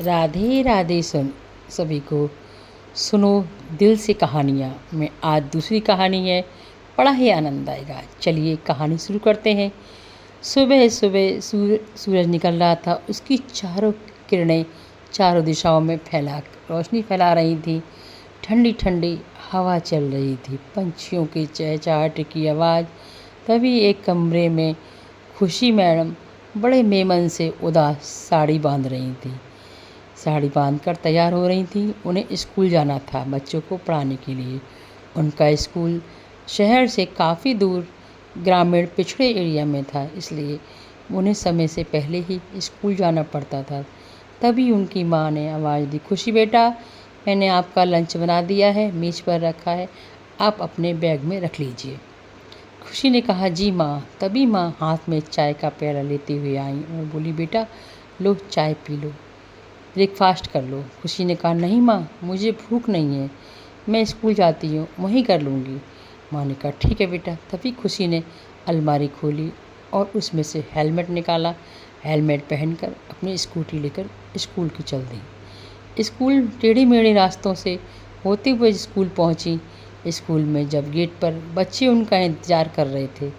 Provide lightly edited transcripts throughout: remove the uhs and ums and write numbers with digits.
राधे राधे सभी को। सुनो दिल से कहानियाँ में आज दूसरी कहानी है। बड़ा ही आनंद आएगा। चलिए कहानी शुरू करते हैं। सुबह सुबह सूरज निकल रहा था। उसकी चारों किरणें चारों दिशाओं में रोशनी फैला रही थी। ठंडी ठंडी हवा चल रही थी। पंछियों की चहचहाट की आवाज़। तभी एक कमरे में खुशी मैडम बड़े मेमन से उदास साड़ी बांध रही थी। साड़ी बांधकर तैयार हो रही थी। उन्हें स्कूल जाना था, बच्चों को पढ़ाने के लिए। उनका स्कूल शहर से काफ़ी दूर ग्रामीण पिछड़े एरिया में था, इसलिए उन्हें समय से पहले ही स्कूल जाना पड़ता था। तभी उनकी माँ ने आवाज़ दी, खुशी बेटा, मैंने आपका लंच बना दिया है, मेज़ पर रखा है, आप अपने बैग में रख लीजिए। खुशी ने कहा, जी माँ। तभी माँ हाथ में चाय का प्याला लेते हुए आई और बोली, बेटा लो चाय पी लो, ब्रेकफास्ट कर लो। खुशी ने कहा, नहीं माँ, मुझे भूख नहीं है, मैं स्कूल जाती हूँ, वहीं कर लूँगी। माँ ने कहा, ठीक है बेटा। तभी खुशी ने अलमारी खोली और उसमें से हेलमेट निकाला। हेलमेट पहनकर अपनी स्कूटी लेकर स्कूल की चल दी। स्कूल टेढ़ी मेढ़ी रास्तों से होते हुए स्कूल पहुँची। स्कूल में जब गेट पर बच्चे उनका इंतज़ार कर रहे थे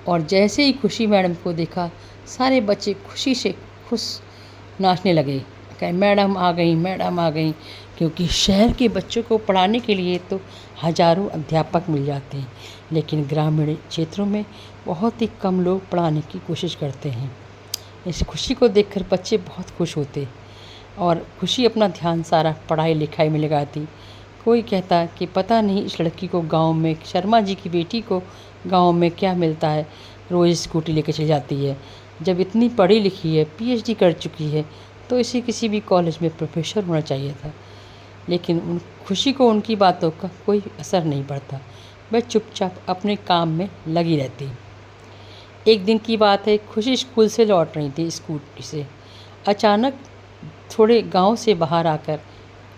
और जैसे ही खुशी मैडम को देखा, सारे बच्चे खुशी से खुश नाचने लगे। कहे, मैडम आ गई, मैडम आ गई। क्योंकि शहर के बच्चों को पढ़ाने के लिए तो हज़ारों अध्यापक मिल जाते हैं, लेकिन ग्रामीण क्षेत्रों में बहुत ही कम लोग पढ़ाने की कोशिश करते हैं। इस खुशी को देखकर बच्चे बहुत खुश होते और खुशी अपना ध्यान सारा पढ़ाई लिखाई में लगाती। कोई कहता कि पता नहीं इस लड़की को गांव में, शर्मा जी की बेटी को गांव में क्या मिलता है, रोज़ स्कूटी लेकर चली जाती है। जब इतनी पढ़ी लिखी है, पीएचडी कर चुकी है, तो इसे किसी भी कॉलेज में प्रोफेसर होना चाहिए था। लेकिन उन खुशी को उनकी बातों का कोई असर नहीं पड़ता। वह चुपचाप अपने काम में लगी रहती। एक दिन की बात है, खुशी स्कूल से लौट रही थी स्कूटी से। अचानक थोड़े गांव से बाहर आकर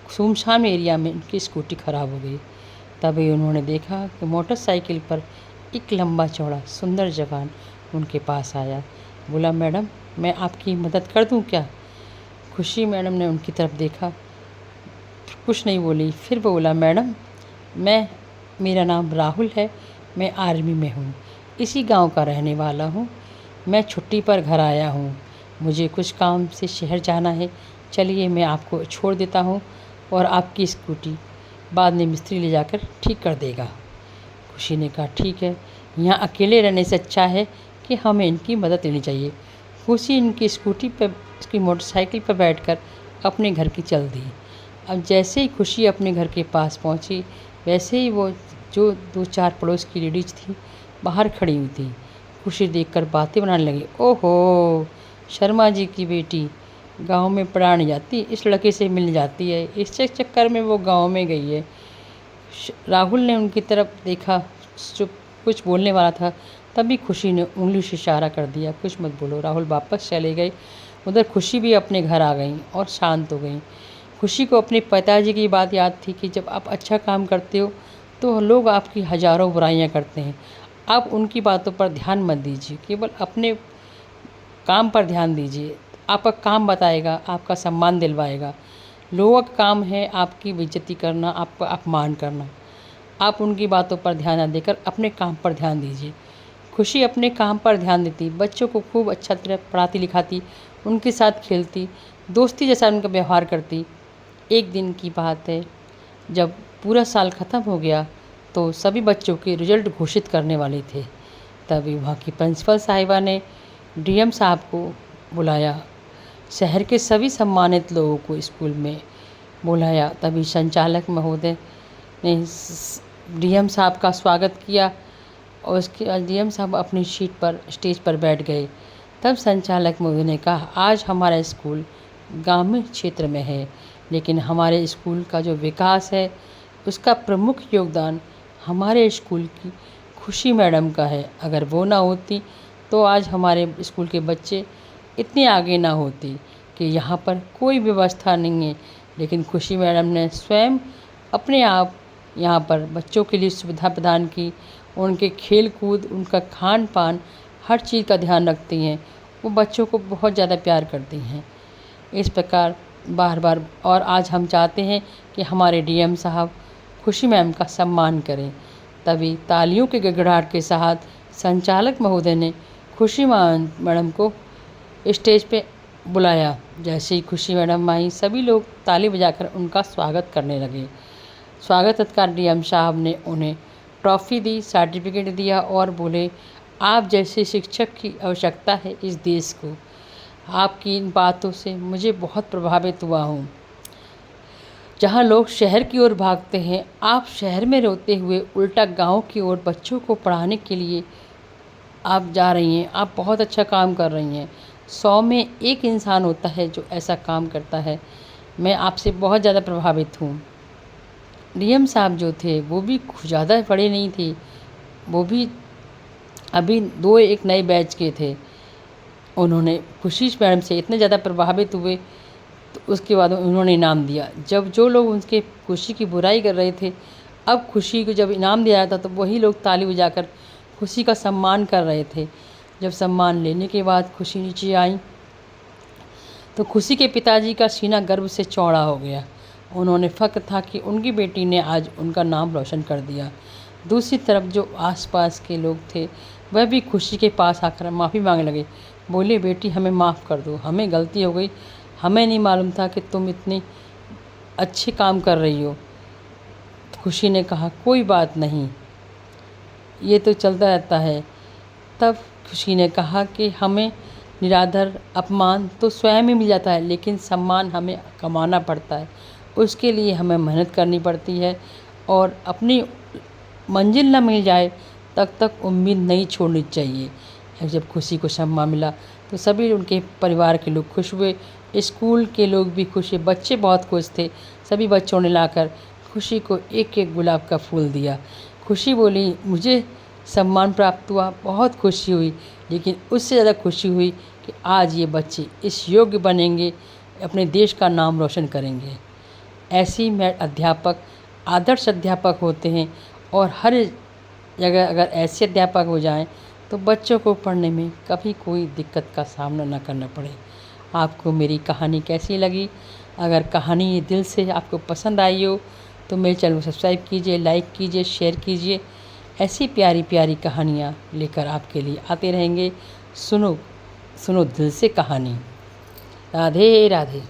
सुनसान एरिया में उनकी स्कूटी खराब हो गई। तभी उन्होंने देखा कि मोटरसाइकिल पर एक लंबा चौड़ा सुंदर जवान उनके पास आया। बोला, मैडम मैं आपकी मदद कर दूं क्या? खुशी मैडम ने उनकी तरफ देखा, कुछ नहीं बोली। फिर बोला, मैडम मेरा नाम राहुल है, मैं आर्मी में हूँ, इसी गांव का रहने वाला हूँ। मैं छुट्टी पर घर आया हूँ, मुझे कुछ काम से शहर जाना है। चलिए मैं आपको छोड़ देता हूँ और आपकी स्कूटी बाद में मिस्त्री ले जाकर ठीक कर देगा। खुशी ने कहा, ठीक है, यहाँ अकेले रहने से अच्छा है कि हमें इनकी मदद लेनी चाहिए। खुशी इनकी स्कूटी पर, इसकी मोटरसाइकिल पर बैठकर अपने घर की चल दी। अब जैसे ही खुशी अपने घर के पास पहुंची, वैसे ही वो जो दो चार पड़ोस की लेडीज थी बाहर खड़ी हुई थी। खुशी देखकर बातें बनाने लगी, ओहो, शर्मा जी की बेटी गांव में पढ़ाने जाती, इस लड़के से मिल जाती है, इस चक्कर में वो गांव में गई है। राहुल ने उनकी तरफ देखा, जो कुछ बोलने वाला था, तभी खुशी ने उंगली से इशारा कर दिया, कुछ मत बोलो। राहुल वापस चले गए। उधर खुशी भी अपने घर आ गई और शांत हो गई। खुशी को अपने पिताजी की बात याद थी कि जब आप अच्छा काम करते हो तो लोग आपकी हज़ारों बुराइयां करते हैं। आप उनकी बातों पर ध्यान मत दीजिए, केवल अपने काम पर ध्यान दीजिए। आपका काम बताएगा, आपका सम्मान दिलवाएगा। लोगों का काम है आपकी बेइज्जती करना, आपका अपमान करना। आप उनकी बातों पर ध्यान न देकर अपने काम पर ध्यान दीजिए। खुशी अपने काम पर ध्यान देती, बच्चों को खूब अच्छा तरह पढ़ाती लिखाती, उनके साथ खेलती, दोस्ती जैसा उनका व्यवहार करती। एक दिन की बात है, जब पूरा साल ख़त्म हो गया तो सभी बच्चों के रिजल्ट घोषित करने वाले थे। तभी वहाँ की प्रिंसिपल साहिबा ने डीएम साहब को बुलाया। शहर के सभी सम्मानित लोगों को स्कूल में बुलाया। तभी संचालक महोदय ने डीएम साहब का स्वागत किया और उसके बाद डीएम साहब अपनी सीट पर, स्टेज पर बैठ गए। तब संचालक महोदय ने कहा, आज हमारा स्कूल ग्रामीण क्षेत्र में है, लेकिन हमारे स्कूल का जो विकास है उसका प्रमुख योगदान हमारे स्कूल की खुशी मैडम का है। अगर वो ना होती तो आज हमारे स्कूल के बच्चे इतने आगे ना होते कि यहाँ पर कोई व्यवस्था नहीं है, लेकिन खुशी मैडम ने स्वयं अपने आप यहाँ पर बच्चों के लिए सुविधा प्रदान की। उनके खेल कूद, उनका खान पान, हर चीज़ का ध्यान रखती हैं। वो बच्चों को बहुत ज़्यादा प्यार करती हैं। इस प्रकार बार बार, और आज हम चाहते हैं कि हमारे डीएम साहब खुशी मैम का सम्मान करें। तभी तालियों के गड़गड़ाहट के साथ संचालक महोदय ने खुशी मैडम को स्टेज पे बुलाया। जैसे ही खुशी मैडम आई, सभी लोग ताली बजाकर उनका स्वागत करने लगे। स्वागत तत्काल डीएम साहब ने उन्हें ट्रॉफ़ी दी, सर्टिफिकेट दिया और बोले, आप जैसे शिक्षक की आवश्यकता है इस देश को। आपकी इन बातों से मुझे बहुत प्रभावित हुआ हूँ। जहाँ लोग शहर की ओर भागते हैं, आप शहर में रहते हुए उल्टा गांव की ओर बच्चों को पढ़ाने के लिए आप जा रही हैं। आप बहुत अच्छा काम कर रही हैं। 100 में 1 इंसान होता है जो ऐसा काम करता है। मैं आपसे बहुत ज़्यादा प्रभावित हूँ। डीएम साहब जो थे वो भी ज़्यादा बड़े नहीं थे, वो भी अभी 2-1 नए बैच के थे। उन्होंने खुशी मैडम से इतने ज़्यादा प्रभावित हुए, तो उसके बाद उन्होंने इनाम दिया। जब जो लोग उनके खुशी की बुराई कर रहे थे, अब खुशी को जब इनाम दिया था तो वही लोग ताली बजाकर खुशी का सम्मान कर रहे थे। जब सम्मान लेने के बाद खुशी नीचे आई तो खुशी के पिताजी का सीना गर्व से चौड़ा हो गया। उन्होंने फ़ख्र था कि उनकी बेटी ने आज उनका नाम रोशन कर दिया। दूसरी तरफ जो आसपास के लोग थे वह भी खुशी के पास आकर माफ़ी मांगने लगे। बोले, बेटी हमें माफ़ कर दो, हमें गलती हो गई, हमें नहीं मालूम था कि तुम इतनी अच्छे काम कर रही हो। खुशी ने कहा, कोई बात नहीं, ये तो चलता रहता है। तब खुशी ने कहा कि हमें निरादर, अपमान तो स्वयं ही मिल जाता है, लेकिन सम्मान हमें कमाना पड़ता है। उसके लिए हमें मेहनत करनी पड़ती है और अपनी मंजिल न मिल जाए तब तक उम्मीद नहीं छोड़नी चाहिए। जब खुशी को सम्मान मिला तो सभी उनके परिवार के लोग खुश हुए, स्कूल के लोग भी खुश हुए, बच्चे बहुत खुश थे। सभी बच्चों ने लाकर खुशी को एक एक गुलाब का फूल दिया। खुशी बोली, मुझे सम्मान प्राप्त हुआ, बहुत खुशी हुई, लेकिन उससे ज़्यादा खुशी हुई कि आज ये बच्चे इस योग्य बनेंगे, अपने देश का नाम रोशन करेंगे। ऐसे ही अध्यापक आदर्श अध्यापक होते हैं और हर जगह अगर ऐसे अध्यापक हो जाएं तो बच्चों को पढ़ने में कभी कोई दिक्कत का सामना न करना पड़े। आपको मेरी कहानी कैसी लगी? अगर कहानी दिल से आपको पसंद आई हो तो मेरे चैनल को सब्सक्राइब कीजिए, लाइक कीजिए, शेयर कीजिए। ऐसी प्यारी प्यारी कहानियाँ लेकर आपके लिए आते रहेंगे। सुनो सुनो दिल से कहानी। राधे राधे।